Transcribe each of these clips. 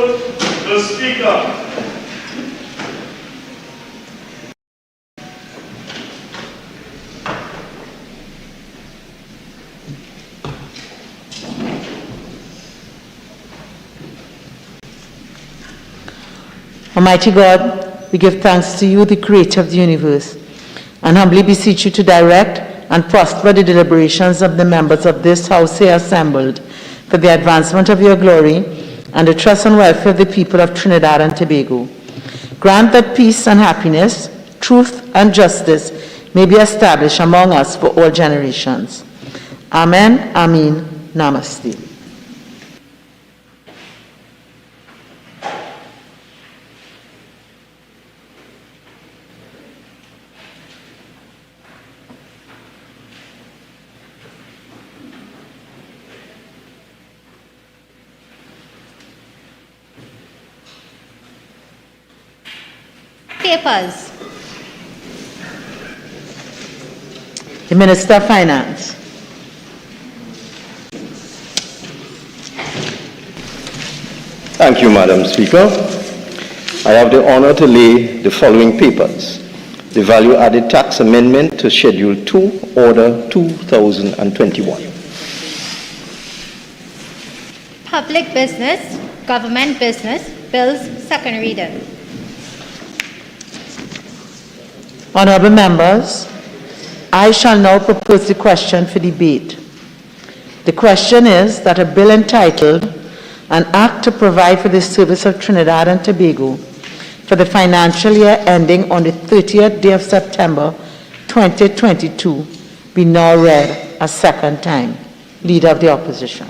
call the Speaker. Almighty God, we give thanks to you, the creator of the universe, and humbly beseech you to direct and prosper the deliberations of the members of this house here assembled for the advancement of your glory and the trust and welfare of the people of Trinidad and Tobago. Grant that peace and happiness, truth and justice may be established among us for all generations. Amen, Amen, Namaste. Papers. The Minister of Finance. Thank you, Madam Speaker. I have the honor to lay the following papers. The Value-Added Tax Amendment to Schedule 2, Order 2021. Public Business, Government Business, Bills, second reader. Honorable members, I shall now propose the question for debate. The question is that a bill entitled An Act to Provide for the Service of Trinidad and Tobago for the financial year ending on the 30th day of September 2022 be now read a second time. Leader of the Opposition.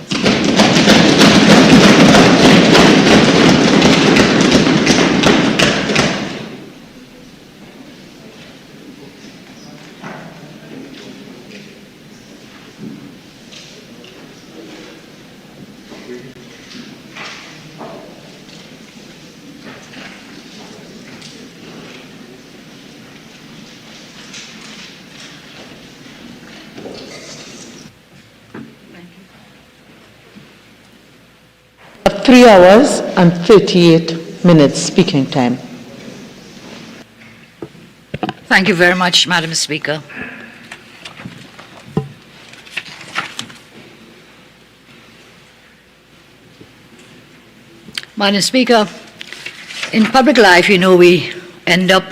Of 3 hours and 38 minutes speaking time. Thank you very much, Madam Speaker. Madam Speaker, in public life, you know, we end up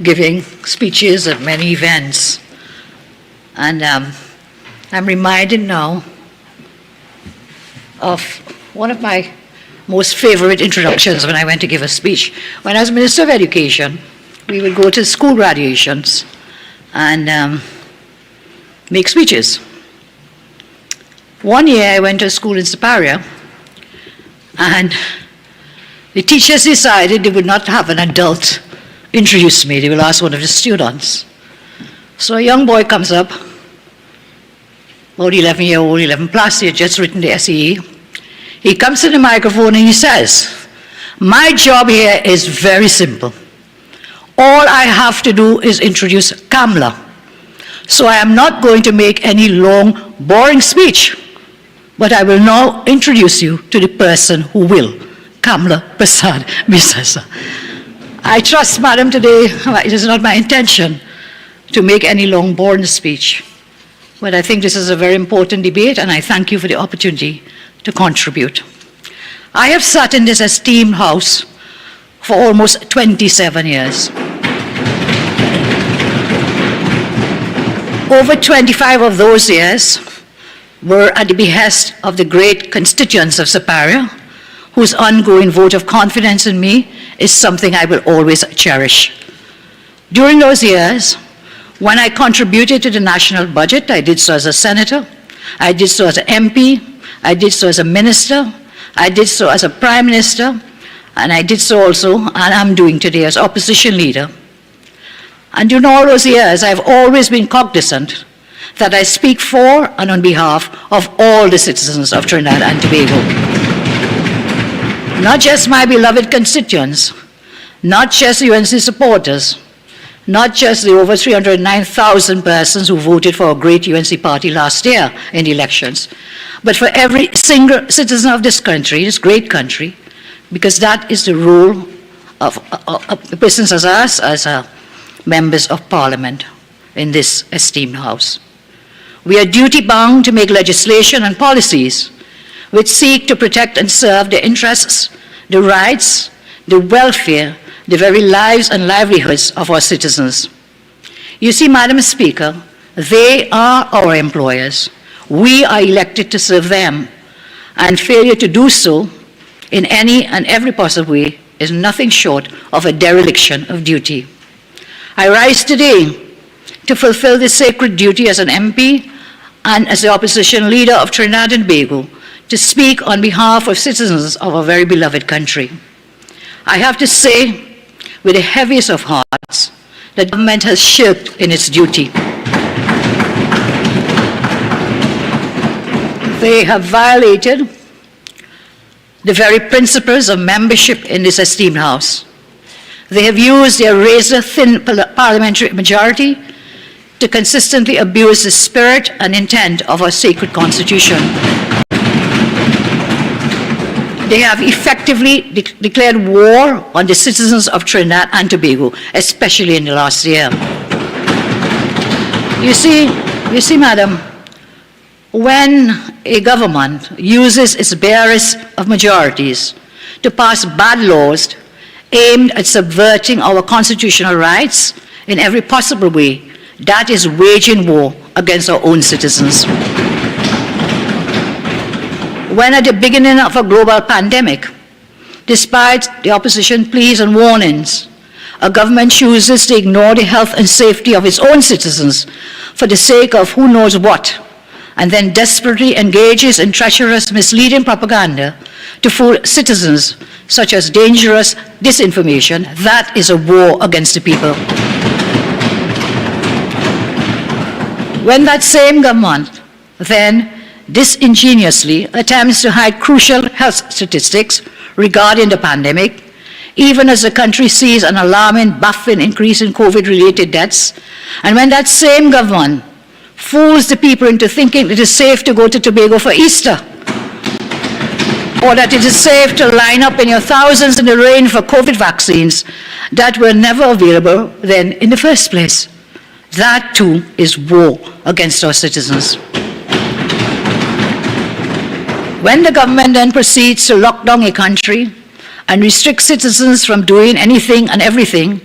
giving speeches at many events. And I'm reminded now of one of my most favorite introductions when I went to give a speech. When I was Minister of Education, we would go to school graduations and make speeches. One year I went to a school in Superior, and the teachers decided they would not have an adult introduce me. They will ask one of the students. So a young boy comes up, about 11-year-old, 11 plus, he had just written the SEE. He comes to the microphone and he says, "My job here is very simple. All I have to do is introduce Kamla. So I am not going to make any long, boring speech, but I will now introduce you to the person who will, Kamla Prasad Bisasa." I trust, Madam, today it is not my intention to make any long, boring speech, but I think this is a very important debate, and I thank you for the opportunity to contribute. I have sat in this esteemed house for almost 27 years. Over 25 of those years were at the behest of the great constituents of Superior, whose ongoing vote of confidence in me is something I will always cherish. During those years, when I contributed to the national budget, I did so as a senator, I did so as an MP, I did so as a minister, I did so as a prime minister, and I did so also, and I'm doing today, as opposition leader. And during all those years, I've always been cognizant that I speak for and on behalf of all the citizens of Trinidad and Tobago. Not just my beloved constituents, not just UNC supporters, not just the over 309,000 persons who voted for a great UNC party last year in the elections, but for every single citizen of this country, this great country, because that is the role of persons as us, as members of Parliament in this esteemed House. We are duty-bound to make legislation and policies which seek to protect and serve the interests, the rights, the welfare, the very lives and livelihoods of our citizens. You see, Madam Speaker, they are our employers. We are elected to serve them, and failure to do so in any and every possible way is nothing short of a dereliction of duty. I rise today to fulfill this sacred duty as an MP and as the opposition leader of Trinidad and Tobago to speak on behalf of citizens of our very beloved country. I have to say, with the heaviest of hearts, that the government has shirked in its duty. They have violated the very principles of membership in this esteemed House. They have used their razor-thin parliamentary majority to consistently abuse the spirit and intent of our sacred Constitution. They have effectively declared war on the citizens of Trinidad and Tobago, especially in the last year. You see, Madam, when a government uses its bearers of majorities to pass bad laws aimed at subverting our constitutional rights in every possible way, that is waging war against our own citizens. When at the beginning of a global pandemic, despite the opposition pleas and warnings, a government chooses to ignore the health and safety of its own citizens for the sake of who knows what, and then desperately engages in treacherous, misleading propaganda to fool citizens, such as dangerous disinformation, that is a war against the people. When that same government then disingenuously attempts to hide crucial health statistics regarding the pandemic, even as the country sees an alarming, baffling increase in COVID-related deaths, and when that same government fools the people into thinking it is safe to go to Tobago for Easter, or that it is safe to line up in your thousands in the rain for COVID vaccines that were never available then in the first place. That too is war against our citizens. When the government then proceeds to lock down a country and restrict citizens from doing anything and everything,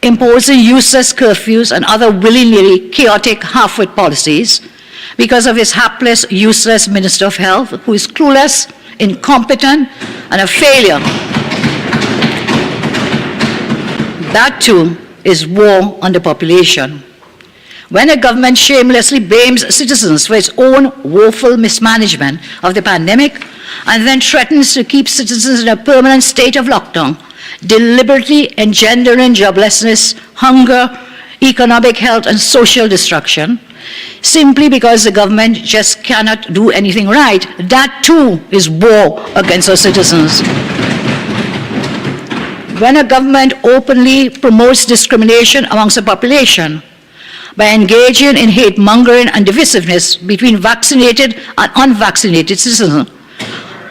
imposing useless curfews and other willy-nilly chaotic half-wit policies because of his hapless, useless Minister of Health, who is clueless, incompetent, and a failure, that too is war on the population. When a government shamelessly blames citizens for its own woeful mismanagement of the pandemic and then threatens to keep citizens in a permanent state of lockdown, deliberately engendering joblessness, hunger, economic health, and social destruction, simply because the government just cannot do anything right, that too is war against our citizens. When a government openly promotes discrimination amongst the population by engaging in hate-mongering and divisiveness between vaccinated and unvaccinated citizens,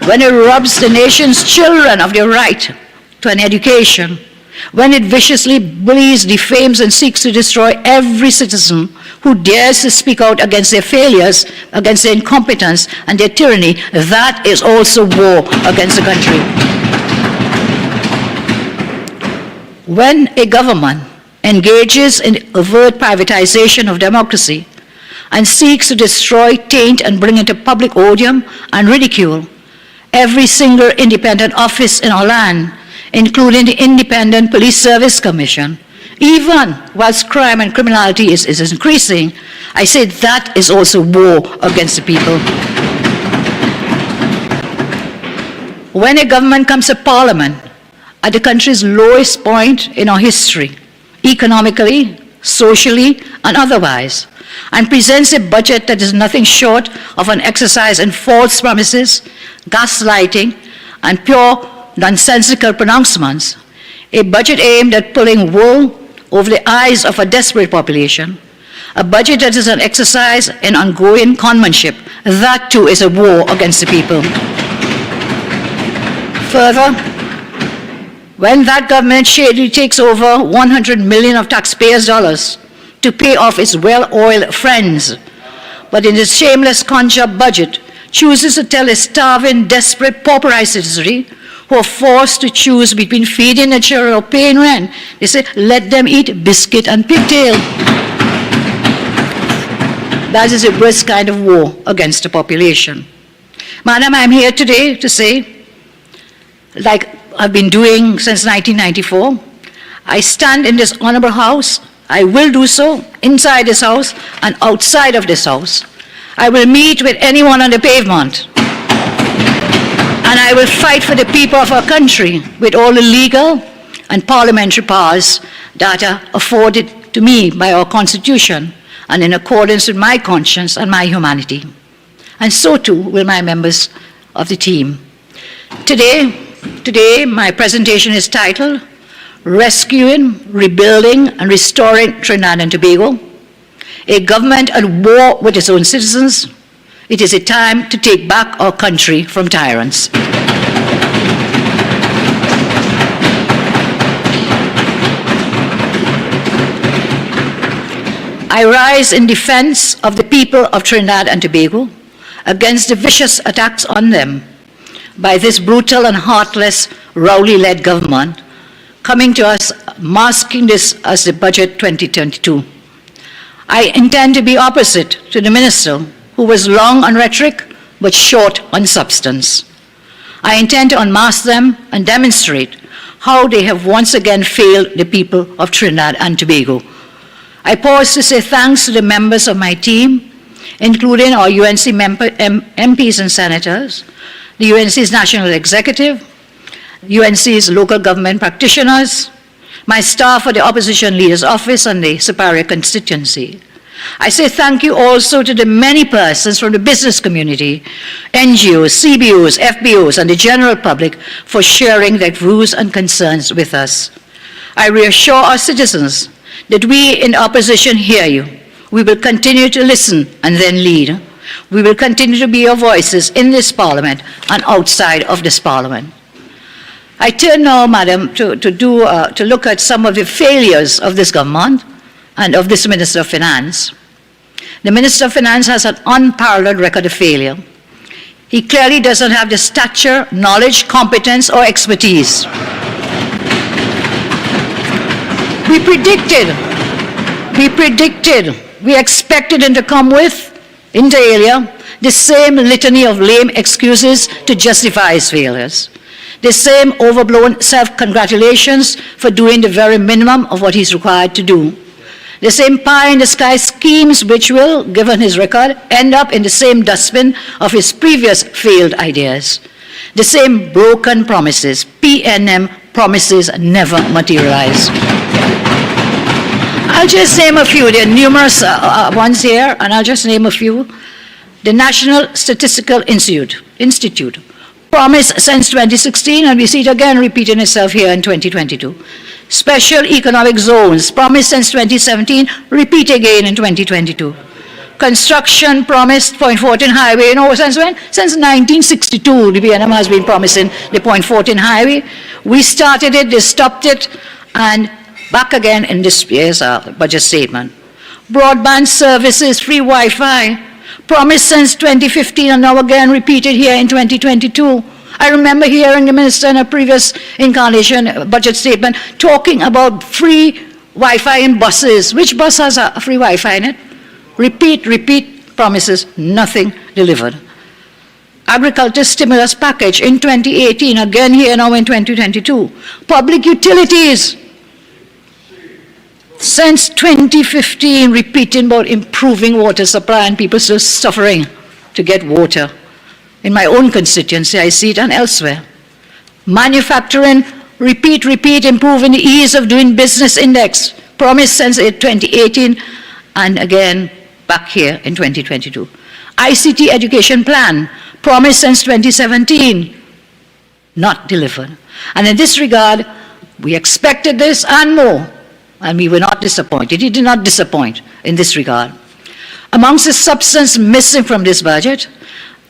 when it robs the nation's children of their right to an education, when it viciously bullies, defames, and seeks to destroy every citizen who dares to speak out against their failures, against their incompetence and their tyranny, that is also war against the country. When a government engages in overt privatization of democracy and seeks to destroy, taint, and bring into public odium and ridicule every single independent office in our land, including the Independent Police Service Commission, even whilst crime and criminality is increasing, I say that is also war against the people. When a government comes to Parliament at the country's lowest point in our history, economically, socially, and otherwise, and presents a budget that is nothing short of an exercise in false promises, gaslighting, and pure nonsensical pronouncements, a budget aimed at pulling wool over the eyes of a desperate population, a budget that is an exercise in ongoing conmanship, that too is a war against the people. Further, when that government shadily takes over 100 million of taxpayers' dollars to pay off its well-oiled friends, but in its shameless conch-up budget chooses to tell a starving, desperate, pauperized citizenry who are forced to choose between feeding a children or paying rent, they say, let them eat biscuit and pigtail. That is a worst kind of war against the population. Madam, I'm here today to say, like I've been doing since 1994, I stand in this honorable house, I will do so inside this house and outside of this house. I will meet with anyone on the pavement. And I will fight for the people of our country with all the legal and parliamentary powers that are afforded to me by our Constitution and in accordance with my conscience and my humanity. And so too will my members of the team. Today my presentation is titled, Rescuing, Rebuilding and Restoring Trinidad and Tobago, a government at war with its own citizens. It is a time to take back our country from tyrants. I rise in defense of the people of Trinidad and Tobago against the vicious attacks on them by this brutal and heartless Rowley-led government coming to us, masking this as the budget 2022. I intend to be opposite to the minister who was long on rhetoric but short on substance. I intend to unmask them and demonstrate how they have once again failed the people of Trinidad and Tobago. I pause to say thanks to the members of my team, including our UNC MPs and senators, the UNC's national executive, UNC's local government practitioners, my staff at the Opposition Leader's Office and the Superior Constituency. I say thank you also to the many persons from the business community, NGOs, CBOs, FBOs, and the general public for sharing their views and concerns with us. I reassure our citizens that we in opposition hear you. We will continue to listen and then lead. We will continue to be your voices in this Parliament and outside of this Parliament. I turn now, Madam, to look at some of the failures of this government and of this Minister of Finance. The Minister of Finance has an unparalleled record of failure. He clearly doesn't have the stature, knowledge, competence, or expertise. We expected him to come with, inter alia, the same litany of lame excuses to justify his failures. The same overblown self-congratulations for doing the very minimum of what he's required to do. The same pie-in-the-sky schemes which will, given his record, end up in the same dustbin of his previous failed ideas. The same broken promises, PNM promises never materialize. I'll just name a few. There are numerous ones here, and I'll just name a few. The National Statistical Institute promised since 2016, and we see it again repeating itself here in 2022. Special economic zones promised since 2017, repeat again in 2022. Construction promised Point 14 Highway, you know, since when? Since 1962, the BNM has been promising the Point 14 Highway. We started it, they stopped it, and back again in this year's budget statement. Broadband services, free Wi-Fi, promised since 2015 and now again repeated here in 2022. I remember hearing the minister in a previous incarnation budget statement talking about free Wi-Fi in buses. Which bus has a free Wi-Fi in it? Repeat promises, nothing delivered. Agriculture stimulus package in 2018, again here now in 2022. Public utilities, since 2015, repeating about improving water supply and people still suffering to get water. In my own constituency, I see it and elsewhere. Manufacturing, repeat, improving the ease of doing business index, promised since 2018 and again back here in 2022. ICT education plan, promised since 2017, not delivered. And in this regard, we expected this and more. And we were not disappointed. He did not disappoint in this regard. Amongst the substance missing from this budget,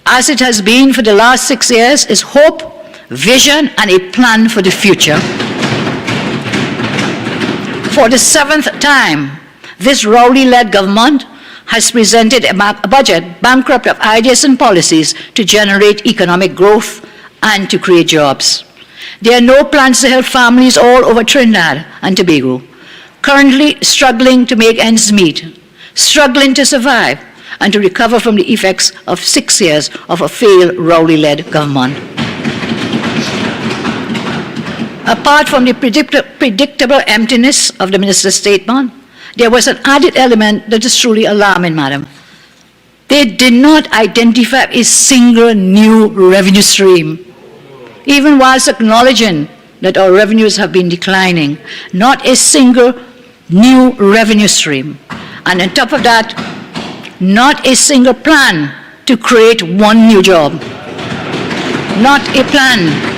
as it has been for the last 6 years, is hope, vision, and a plan for the future. For the 7th time, this Rowley-led government has presented a budget bankrupt of ideas and policies to generate economic growth and to create jobs. There are no plans to help families all over Trinidad and Tobago, currently struggling to make ends meet, struggling to survive, and to recover from the effects of 6 years of a failed Rowley-led government. Apart from the predictable emptiness of the minister's statement, there was an added element that is truly alarming, madam. They did not identify a single new revenue stream, even whilst acknowledging that our revenues have been declining. Not a single new revenue stream. And on top of that, not a single plan to create one new job. Not a plan.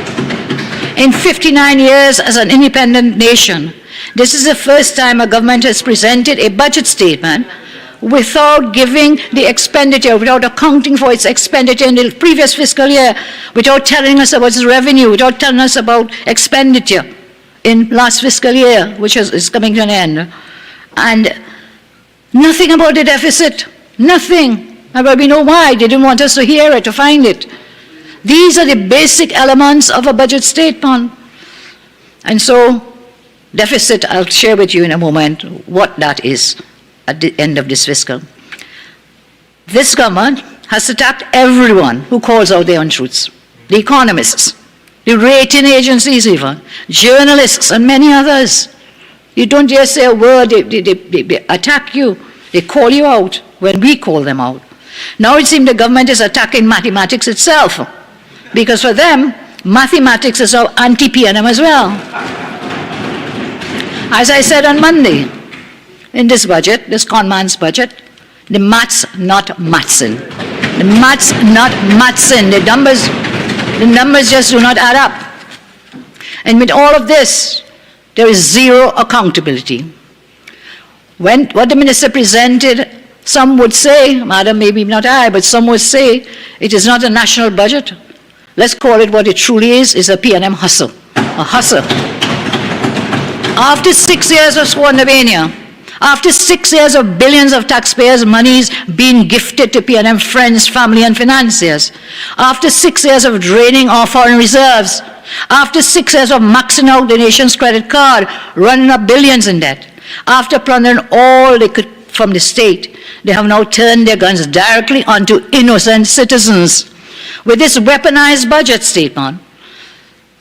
In 59 years as an independent nation, this is the first time a government has presented a budget statement without giving the expenditure, without accounting for its expenditure in the previous fiscal year, without telling us about its revenue, without telling us about expenditure in last fiscal year, which is coming to an end. And nothing about the deficit, nothing. But we know why. They didn't want us to hear it, to find it. These are the basic elements of a budget statement. And so, deficit, I'll share with you in a moment what that is at the end of this fiscal. This government has attacked everyone who calls out their untruths. The economists, the rating agencies even, journalists and many others. You don't dare say a word, they attack you. They call you out when we call them out. Now it seems the government is attacking mathematics itself, because for them, mathematics is our anti-PNM as well. As I said on Monday, in this budget, this conman's budget, the maths not mathsin. The maths not mathsin. The numbers just do not add up. And with all of this, there is zero accountability. What the minister presented, some would say, madam, maybe not I, but some would say, it is not a national budget. Let's call it what it truly is a PNM hustle, a hustle. After 6 years of Squandavania, after 6 years of billions of taxpayers' monies being gifted to PNM friends, family, and financiers, after 6 years of draining our foreign reserves, after 6 years of maxing out the nation's credit card, running up billions in debt, after plundering all they could from the state, they have now turned their guns directly onto innocent citizens. With this weaponized budget statement,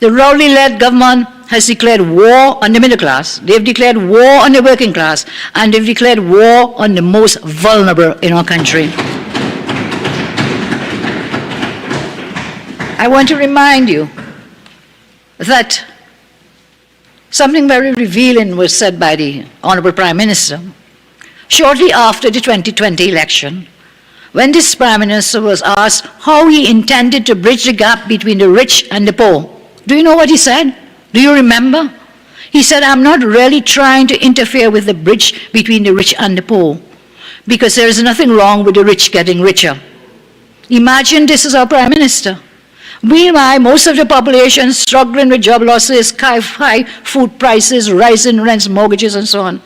the Rowley-led government has declared war on the middle class, they've declared war on the working class, and they've declared war on the most vulnerable in our country. I want to remind you that something very revealing was said by the Honorable Prime Minister shortly after the 2020 election, when this Prime Minister was asked how he intended to bridge the gap between the rich and the poor. Do you know what he said? Do you remember? He said, I'm not really trying to interfere with the bridge between the rich and the poor, because there is nothing wrong with the rich getting richer. Imagine this is our Prime Minister. Meanwhile, most of the population struggling with job losses, high food prices, rising rents, mortgages, and so on.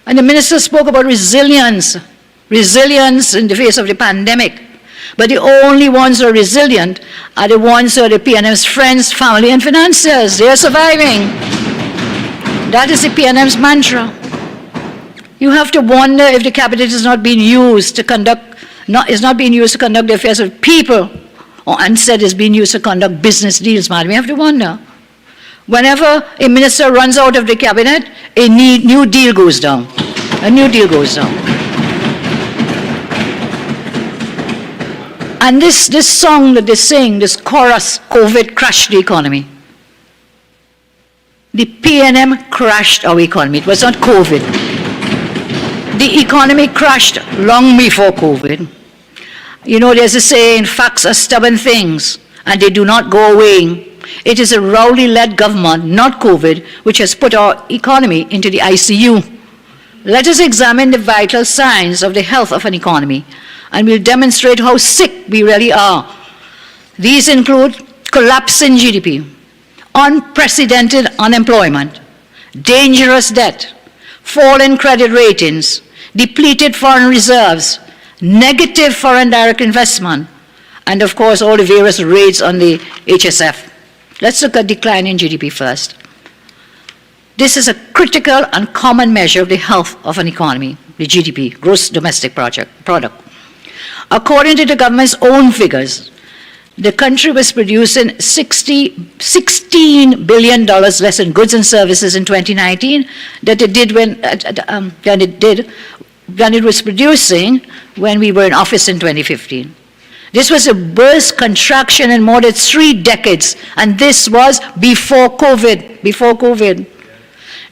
And the minister spoke about resilience in the face of the pandemic. But the only ones who are resilient are the ones who are the PNM's friends, family, and financiers. They are surviving. That is the PNM's mantra. You have to wonder if the cabinet is not being used to conduct the affairs of people, or instead is being used to conduct business deals, madam. You have to wonder. Whenever a minister runs out of the cabinet, a new deal goes down. A new deal goes down. And this song that they sing, this chorus, COVID crashed the economy. The PNM crashed our economy. It was not COVID. The economy crashed long before COVID. You know, there's a saying, facts are stubborn things, and they do not go away. It is a Rowley-led government, not COVID, which has put our economy into the ICU. Let us examine the vital signs of the health of an economy, and we'll demonstrate how sick we really are. These include collapsing GDP, unprecedented unemployment, dangerous debt, fall in credit ratings, depleted foreign reserves, negative foreign direct investment, and of course all the various raids on the HSF. Let's look at decline in GDP first. This is a critical and common measure of the health of an economy, the GDP, gross domestic product. According to the government's own figures, the country was producing $16 billion less in goods and services in 2019 than it was producing when we were in office in 2015. This was the worst contraction in more than 3 decades, and this was before COVID.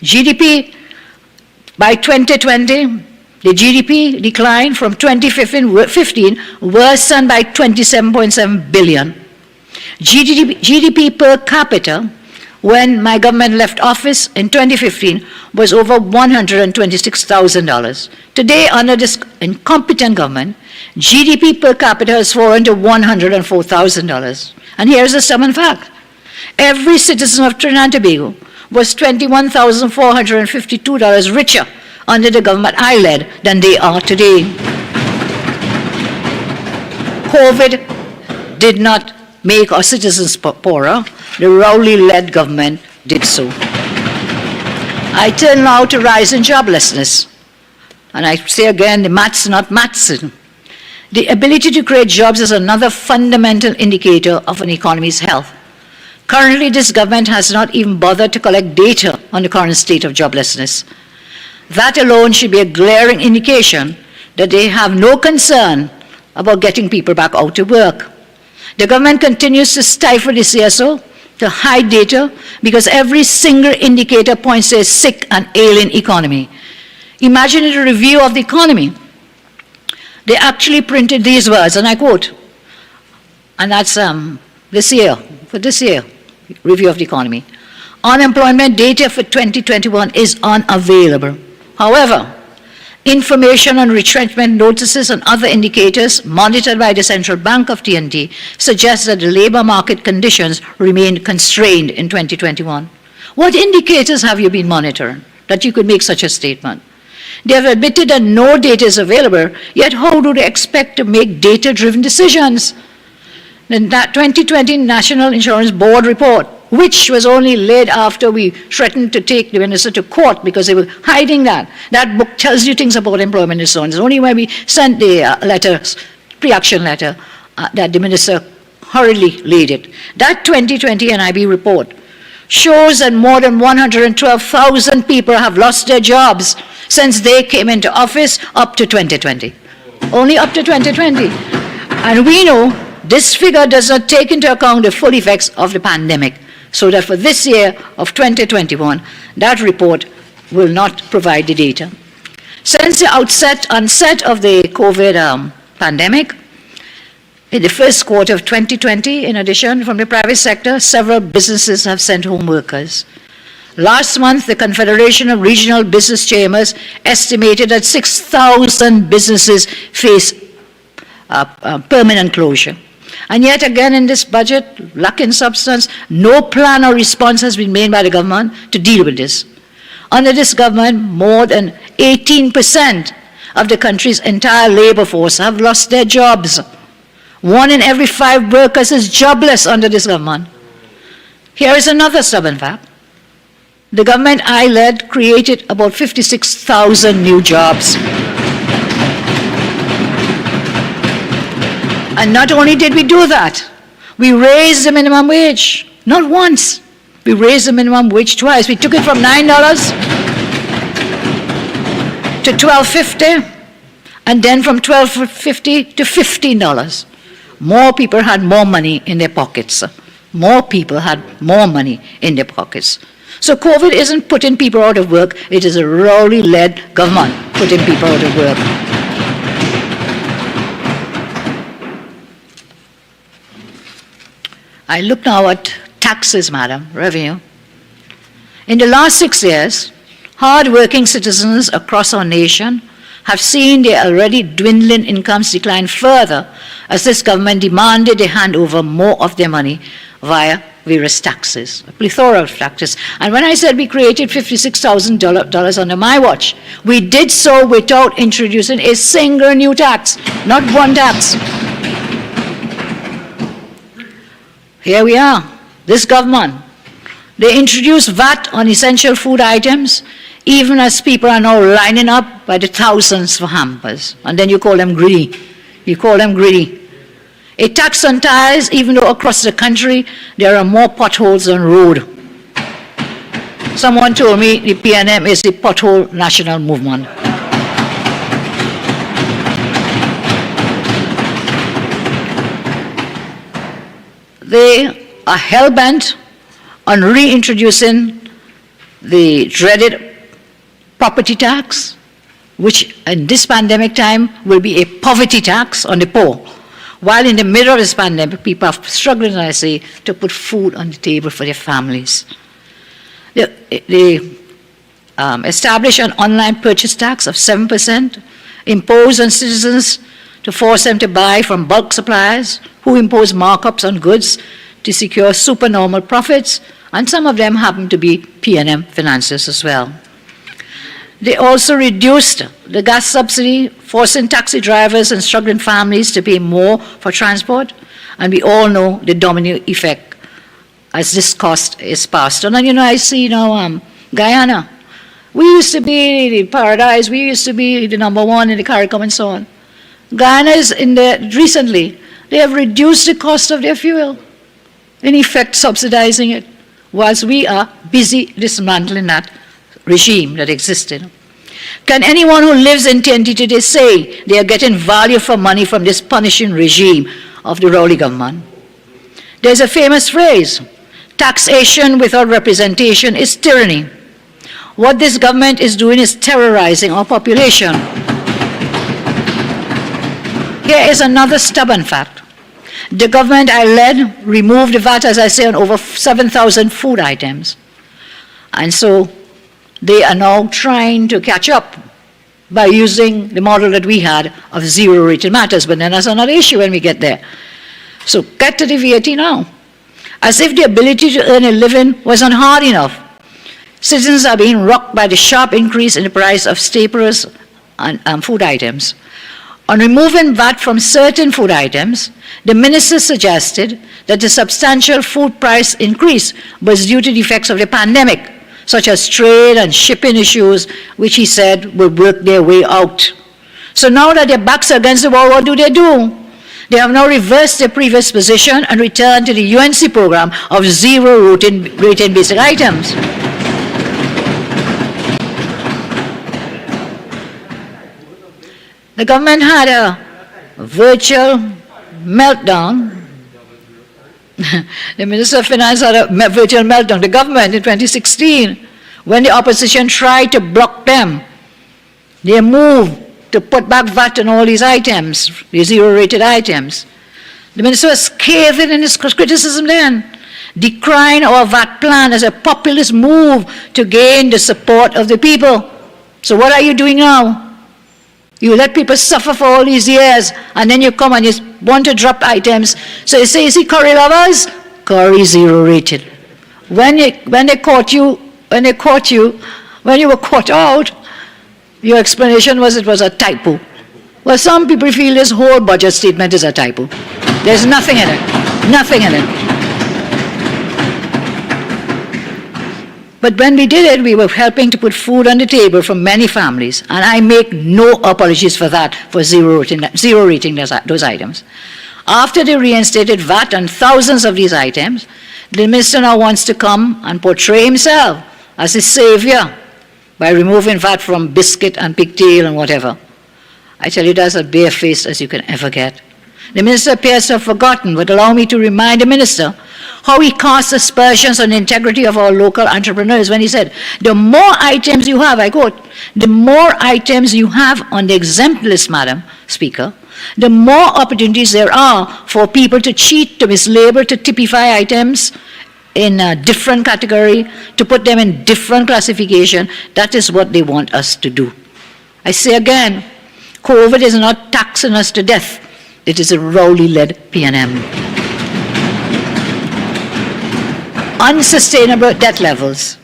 GDP, by 2020, the GDP declined from 2015 worsened by 27.7 billion. GDP per capita, when my government left office in 2015, was over $126,000. Today, under this incompetent government, GDP per capita has fallen to $104,000. And here's a stubborn fact. Every citizen of Trinidad and Tobago was $21,452 richer under the government I led than they are today. COVID did not make our citizens poorer. The Rowley-led government did so. I turn now to rise in joblessness. And I say again, the maths not mathsing. The ability to create jobs is another fundamental indicator of an economy's health. Currently, this government has not even bothered to collect data on the current state of joblessness. That alone should be a glaring indication that they have no concern about getting people back out to work. The government continues to stifle the CSO, to hide data, because every single indicator points to a sick and ailing economy. Imagine a review of the economy. They actually printed these words, and I quote, and that's for this year, review of the economy. Unemployment data for 2021 is unavailable. However, information on retrenchment notices and other indicators monitored by the Central Bank of TNT suggests that the labor market conditions remained constrained in 2021. What indicators have you been monitoring that you could make such a statement? They have admitted that no data is available, yet how do they expect to make data-driven decisions? In that 2020 National Insurance Board report, which was only laid after we threatened to take the minister to court because they were hiding that. That book tells you things about employment and so on. It's only when we sent the pre-action letter, that the minister hurriedly laid it. That 2020 NIB report shows that more than 112,000 people have lost their jobs since they came into office up to 2020. Only up to 2020. And we know this figure does not take into account the full effects of the pandemic. So that for this year of 2021, that report will not provide the data. Since the onset of the COVID pandemic, in the first quarter of 2020, in addition, from the private sector, several businesses have sent home workers. Last month, the Confederation of Regional Business Chambers estimated that 6,000 businesses face permanent closure. And yet again in this budget, lack in substance, no plan or response has been made by the government to deal with this. Under this government, more than 18% of the country's entire labor force have lost their jobs. 1 in every 5 workers is jobless under this government. Here is another stubborn fact. The government I led created about 56,000 new jobs. And not only did we do that, we raised the minimum wage. Not once. We raised the minimum wage twice. We took it from $9 to $12.50, and then from $12.50 to $15. More people had more money in their pockets. More people had more money in their pockets. So COVID isn't putting people out of work. It is a Rowley-led government putting people out of work. I look now at taxes, madam, revenue. In the last 6 years, hard-working citizens across our nation have seen their already dwindling incomes decline further as this government demanded they hand over more of their money via various taxes, a plethora of taxes. And when I said we created $56,000 under my watch, we did so without introducing a single new tax, not one tax. Here we are, this government. They introduced VAT on essential food items, even as people are now lining up by the thousands for hampers. And then you call them greedy. You call them greedy. A tax on tires, even though across the country there are more potholes on road. Someone told me the PNM is the pothole national movement. They are hell-bent on reintroducing the dreaded property tax, which in this pandemic time will be a poverty tax on the poor. While in the middle of this pandemic, people are struggling, as I say, to put food on the table for their families. They establish an online purchase tax of 7%, imposed on citizens to force them to buy from bulk suppliers who impose markups on goods to secure supernormal profits, and some of them happen to be PNM financiers as well. They also reduced the gas subsidy, forcing taxi drivers and struggling families to pay more for transport, and we all know the domino effect as this cost is passed on. And you know, I see now Guyana. We used to be the paradise, we used to be the #1 in the CARICOM and so on. Guyana is recently, they have reduced the cost of their fuel, in effect subsidizing it, whilst we are busy dismantling that regime that existed. Can anyone who lives in TNT today say they are getting value for money from this punishing regime of the Rowley government? There's a famous phrase, taxation without representation is tyranny. What this government is doing is terrorizing our population. Here is another stubborn fact. The government I led removed the VAT, as I say, on over 7,000 food items. And so they are now trying to catch up by using the model that we had of zero-rated matters, but then that's another issue when we get there. So get to the VAT now. As if the ability to earn a living wasn't hard enough. Citizens are being rocked by the sharp increase in the price of staples and food items. On removing VAT from certain food items, the minister suggested that the substantial food price increase was due to the effects of the pandemic, such as trade and shipping issues, which he said will work their way out. So now that their backs are against the wall, what do? They have now reversed their previous position and returned to the UNC program of zero rating basic items. The government had a virtual meltdown. The Minister of Finance had a virtual meltdown. The government in 2016, when the opposition tried to block them, they moved to put back VAT on all these items, the zero-rated items. The minister was scathing in his criticism then, decrying our VAT plan as a populist move to gain the support of the people. So what are you doing now? You let people suffer for all these years, and then you come and you want to drop items. So you say, is he curry lovers? Curry zero-rated. When they caught you, when you were caught out, your explanation was it was a typo. Well, some people feel this whole budget statement is a typo. There's nothing in it, nothing in it. But when we did it, we were helping to put food on the table for many families, and I make no apologies for that, for zero rating those items. After they reinstated VAT on thousands of these items, the minister now wants to come and portray himself as a savior by removing VAT from biscuit and pigtail and whatever. I tell you, that's as barefaced as you can ever get. The minister appears to have forgotten, but allow me to remind the minister how he cast aspersions on the integrity of our local entrepreneurs when he said, the more items you have, I quote, the more items you have on the exempt list, Madam Speaker, the more opportunities there are for people to cheat, to mislabel, to typify items in a different category, to put them in different classification. That is what they want us to do. I say again, COVID is not taxing us to death. It is a Rowley-led PNM. unsustainable debt levels.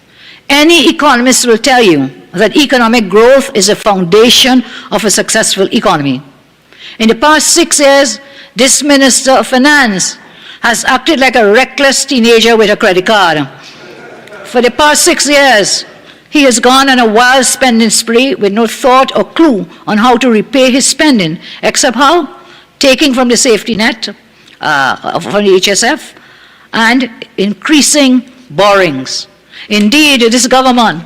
Any economist will tell you that economic growth is the foundation of a successful economy. In the past 6 years, this Minister of Finance has acted like a reckless teenager with a credit card. For the past 6 years, he has gone on a wild spending spree with no thought or clue on how to repay his spending, except how? Taking from the safety net, from the HSF, and increasing borrowings. Indeed, this government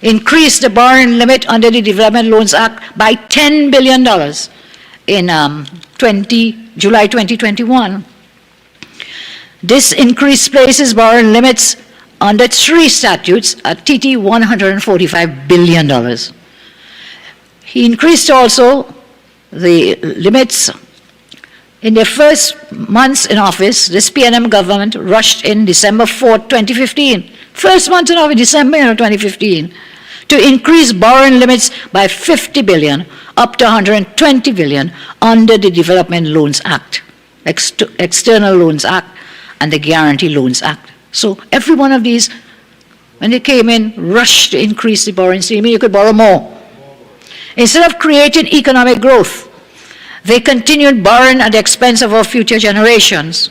increased the borrowing limit under the Development Loans Act by $10 billion in July 2021. This increase places borrowing limits under 3 statutes at TT $145 billion. He increased also the limits. In their first months in office, this PNM government rushed in December 4, 2015, first month in office, December 2015, to increase borrowing limits by $50 billion up to $120 billion under the Development Loans Act, External Loans Act, and the Guarantee Loans Act. So every one of these, when they came in, rushed to increase the borrowing. So you mean you could borrow more. Instead of creating economic growth, they continued borrowing at the expense of our future generations.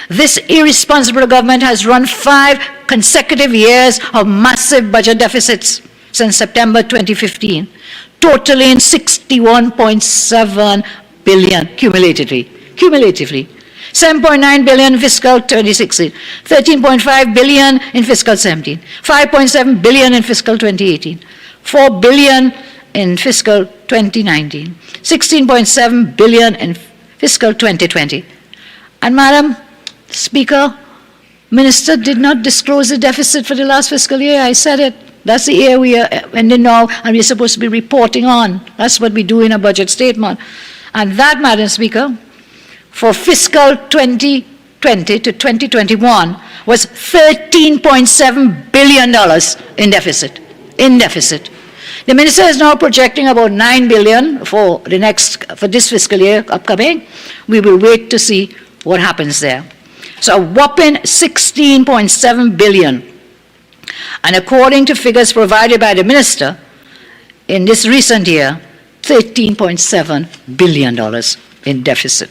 This irresponsible government has run 5 consecutive years of massive budget deficits since September 2015, totaling $61.7 billion cumulatively. 7.9 billion in fiscal 2016, 13.5 billion in fiscal 17, 5.7 billion in fiscal 2018, 4 billion in fiscal 2019, 16.7 billion in fiscal 2020. And Madam Speaker, Minister did not disclose the deficit for the last fiscal year. I said it. That's the year we are ending now, and we're supposed to be reporting on. That's what we do in a budget statement. And that, Madam Speaker, for fiscal 2020 to 2021 was $13.7 billion in deficit. The minister is now projecting about $9 billion for this fiscal year upcoming. We will wait to see what happens there. So a whopping $16.7 billion. And according to figures provided by the minister, in this recent year, $13.7 billion in deficit.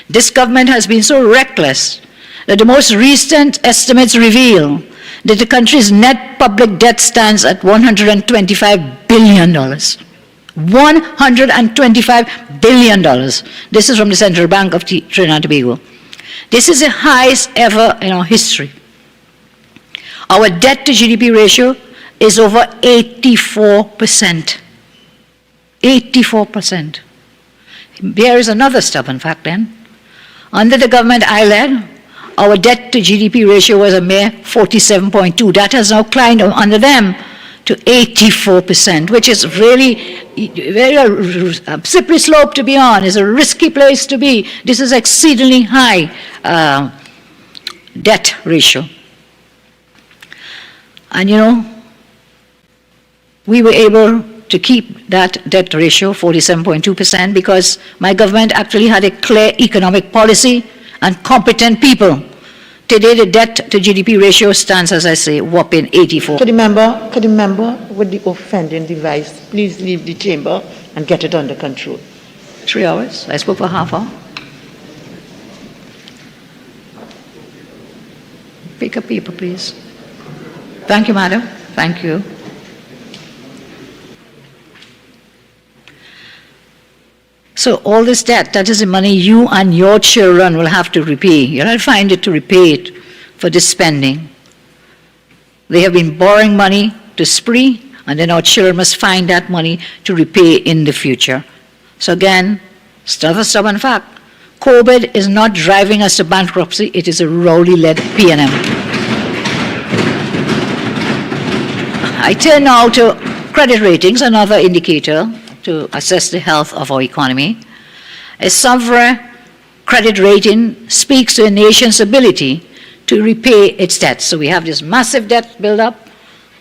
This government has been so reckless that the most recent estimates reveal that the country's net public debt stands at $125 billion. $125 billion. This is from the Central Bank of Trinidad and Tobago. This is the highest ever in our history. Our debt to GDP ratio is over 84%. 84%. There is another stubborn fact then. Under the government I led, our debt to GDP ratio was a mere 47.2. That has now climbed under them to 84%, which is really very slippery slope to be on. It's a risky place to be. This is exceedingly high debt ratio. And we were able to keep that debt ratio, 47.2%, because my government actually had a clear economic policy and competent people. Today, the debt to GDP ratio stands, as I say, whopping 84. Could the member with the offending device please leave the chamber and get it under control? 3 hours. I spoke for half hour. Pick a paper, please. Thank you, madam. Thank you. So all this debt, that is the money you and your children will have to repay. You'll not find it to repay it for this spending. They have been borrowing money to spree, and then our children must find that money to repay in the future. So again, it's another stubborn fact. COVID is not driving us to bankruptcy. It is a Rowley-led PNM. I turn now to credit ratings, another indicator to assess the health of our economy. A sovereign credit rating speaks to a nation's ability to repay its debts. So we have this massive debt build-up,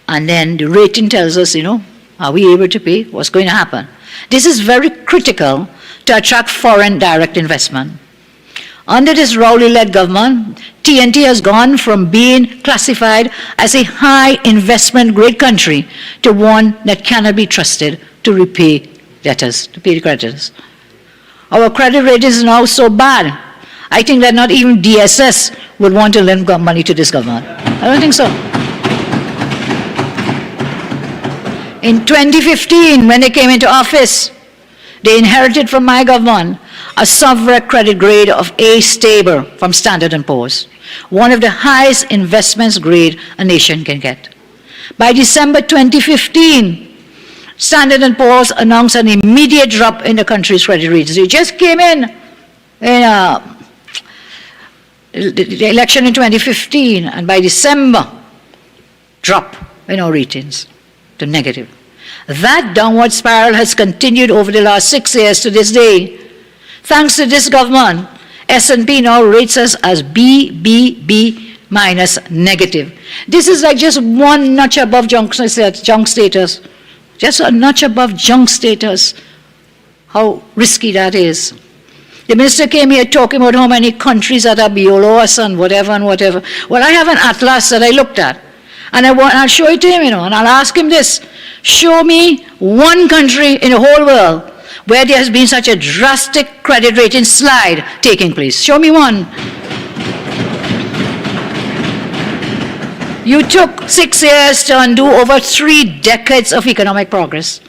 and then the rating tells us, are we able to pay? What's going to happen? This is very critical to attract foreign direct investment. Under this Rowley-led government, TNT has gone from being classified as a high investment grade country to one that cannot be trusted to repay debtors, to pay the creditors. Our credit rating is now so bad, I think that not even DSS would want to lend money to this government. I don't think so. In 2015, when they came into office, they inherited from my government a sovereign credit grade of A stable from Standard & Poor's, one of the highest investments grade a nation can get. By December 2015, Standard & Poor's announced an immediate drop in the country's credit ratings. It just came in the election in 2015, and by December, drop in our ratings to negative. That downward spiral has continued over the last 6 years to this day. Thanks to this government, S&P now rates us as BBB minus negative. This is like just one notch above junk status. Just a notch above junk status. How risky that is. The minister came here talking about how many countries that are below us and whatever and whatever. Well, I have an atlas that I looked at. And I'll show it to him, and I'll ask him this. Show me one country in the whole world where there has been such a drastic credit rating slide taking place. Show me one. You took 6 years to undo over 3 decades of economic progress.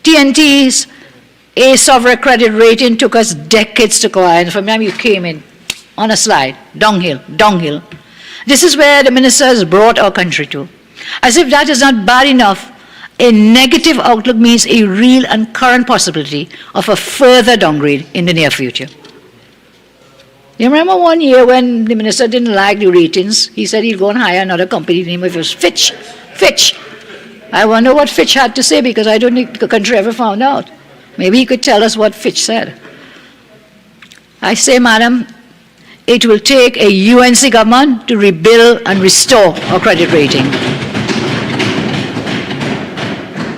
TNT's A sovereign credit rating took us decades to acquire, and from them you came in on a slide, downhill, downhill. This is where the minister has brought our country to. As if that is not bad enough, a negative outlook means a real and current possibility of a further downgrade in the near future. You remember one year when the minister didn't like the ratings, he said he'd go and hire another company, the name of it was Fitch. Fitch. I wonder what Fitch had to say, because I don't think the country ever found out. Maybe he could tell us what Fitch said. I say, madam, it will take a UNC government to rebuild and restore our credit rating.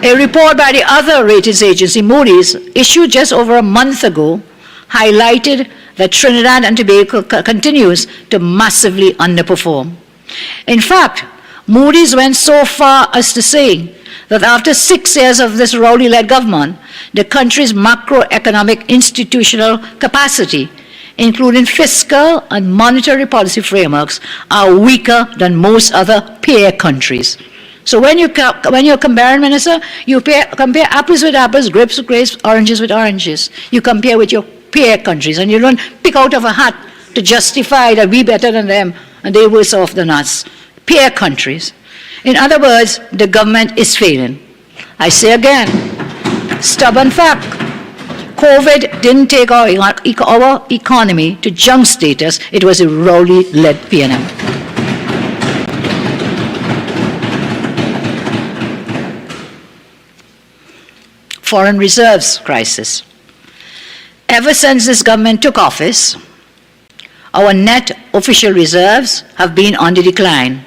A report by the other ratings agency, Moody's, issued just over a month ago, highlighted that Trinidad and Tobago continues to massively underperform. In fact, Moody's went so far as to say that after 6 years of this Rowley-led government, the country's macroeconomic institutional capacity, including fiscal and monetary policy frameworks, are weaker than most other peer countries. So when you're comparing, Minister, you compare apples with apples, grapes with grapes, oranges with oranges. You compare with your peer countries, and you don't pick out of a hat to justify that we better than them and they worse off than us. Peer countries. In other words, the government is failing. I say again, stubborn fact. COVID didn't take our economy to junk status. It was a Rowley-led PNM. Foreign reserves crisis. Ever since this government took office, our net official reserves have been on the decline,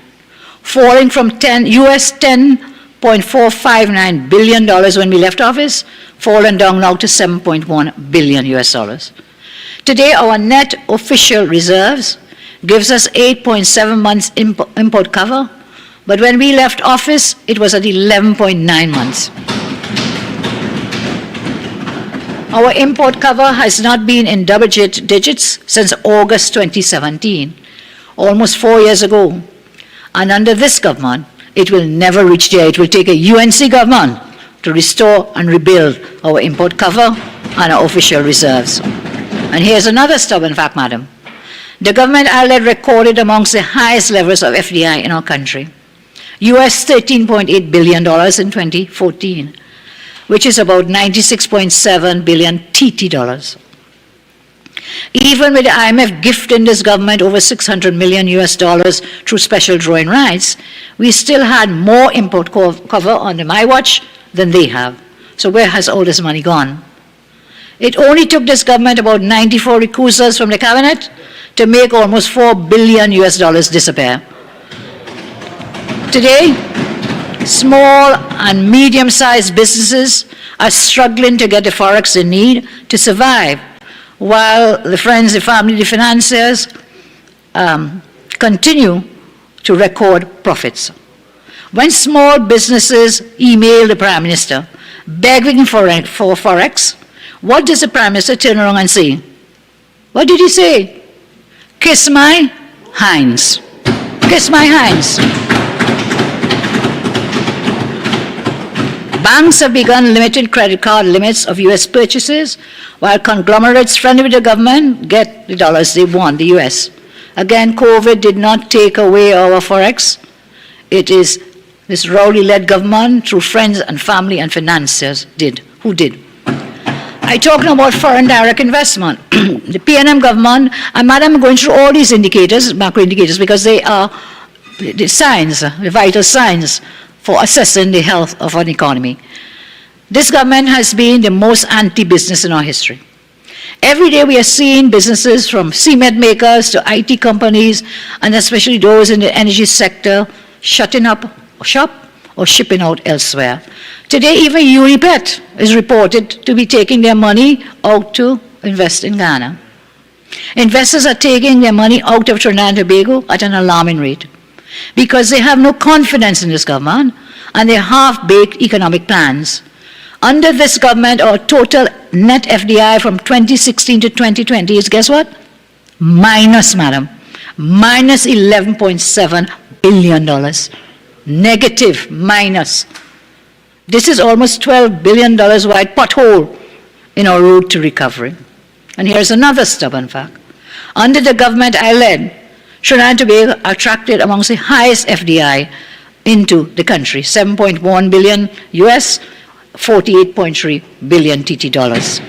falling from US $10.459 billion when we left office, fallen down now to $7.1 billion US. Today, our net official reserves gives us 8.7 months import cover, but when we left office, it was at 11.9 months. Our import cover has not been in double digits since August 2017, almost 4 years ago. And under this government, it will never reach there. It will take a UNC government to restore and rebuild our import cover and our official reserves. And here's another stubborn fact, madam. The government I led recorded amongst the highest levels of FDI in our country. US $13.8 billion in 2014, which is about 96.7 billion TT dollars. Even with the IMF gifting this government over $600 million US through special drawing rights, we still had more import cover under my watch than they have. So where has all this money gone? It only took this government about 94 recusals from the cabinet to make almost $4 billion US disappear. Today, small and medium-sized businesses are struggling to get the forex they need to survive, while the friends, the family, the financiers continue to record profits. When small businesses email the Prime Minister begging for Forex, what does the Prime Minister turn around and say? What did he say? Kiss my hands. Kiss my hands. Banks have begun limiting credit card limits of U.S. purchases, while conglomerates friendly with the government get the dollars they want, the U.S. Again, COVID did not take away our Forex. It is this Rowley-led government, through friends and family and financiers, who did. I talked about foreign direct investment. The PNM government, and Madam, I'm going through all these indicators, macro indicators, because they are the signs, the vital signs for assessing the health of an economy. This government has been the most anti-business in our history. Every day we are seeing businesses from cement makers to IT companies, and especially those in the energy sector, shutting up shop or shipping out elsewhere. Today, even Unipet is reported to be taking their money out to invest in Ghana. Investors are taking their money out of Trinidad and Tobago at an alarming rate because they have no confidence in this government and their half-baked economic plans. Under this government, our total net FDI from 2016 to 2020 is, guess what? Minus, madam. Minus $11.7 billion. Negative, minus. This is almost $12 billion wide pothole in our road to recovery. And here's another stubborn fact. Under the government I led, Trinidad and Tobago attracted amongst the highest FDI into the country, 7.1 billion US, 48.3 billion TT dollars.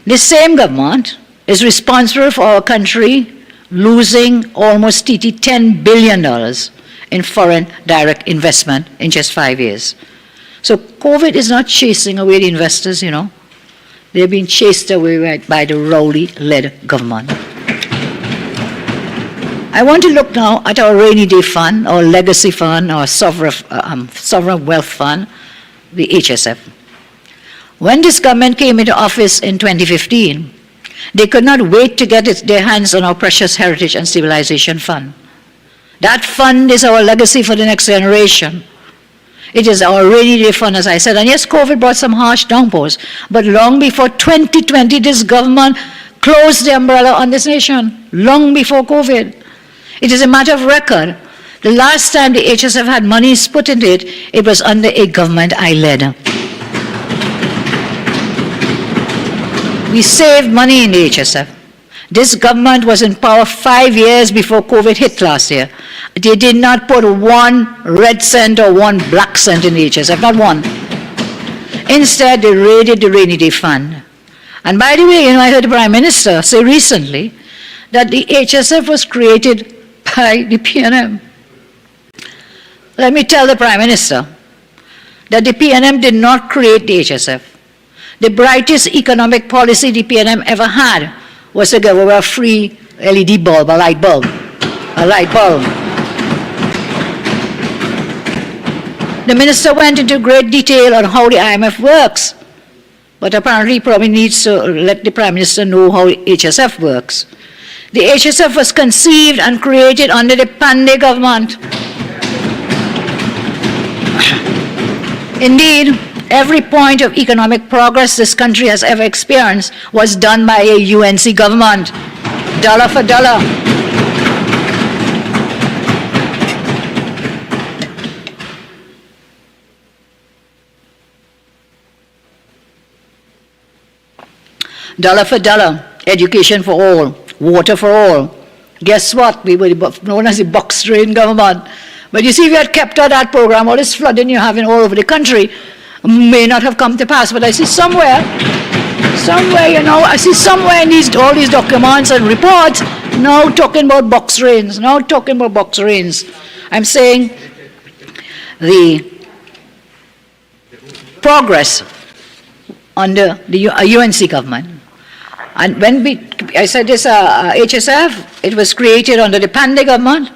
This same government is responsible for our country losing almost $10 billion in foreign direct investment in just 5 years. So COVID is not chasing away the investors, you know. They're being chased away by the Rowley-led government. I want to look now at our rainy day fund, our legacy fund, our sovereign wealth fund, the HSF. When this government came into office in 2015, they could not wait to get their hands on our precious heritage and civilization fund. That fund is our legacy for the next generation. It is our rainy day fund, as I said. And yes, COVID brought some harsh downpours, but long before 2020, this government closed the umbrella on this nation, long before COVID. It is a matter of record. The last time the HSF had monies put into it, it was under a government I led. We saved money in the HSF. This government was in power 5 years before COVID hit last year. They did not put one red cent or one black cent in the HSF, not one. Instead, they raided the rainy day fund. And by the way, you know, I heard the Prime Minister say recently that the HSF was created by the PNM. Let me tell the Prime Minister that the PNM did not create the HSF. The brightest economic policy the PNM ever had was to give away a free LED bulb, a light bulb. The minister went into great detail on how the IMF works, but apparently he probably needs to let the Prime Minister know how HSF works. The HSF was conceived and created under the Pandey government. Indeed, every point of economic progress this country has ever experienced was done by a UNC government, dollar for dollar. Dollar for dollar, education for all, water for all. Guess what? We were known as the box drain government. But you see, if you had kept on that program, all this flooding you're having all over the country may not have come to pass. But I see somewhere, you know, I see somewhere in all these documents and reports now talking about box drains, I'm saying the progress under the UNC government. And when I said this HSF, it was created under the Pandey government.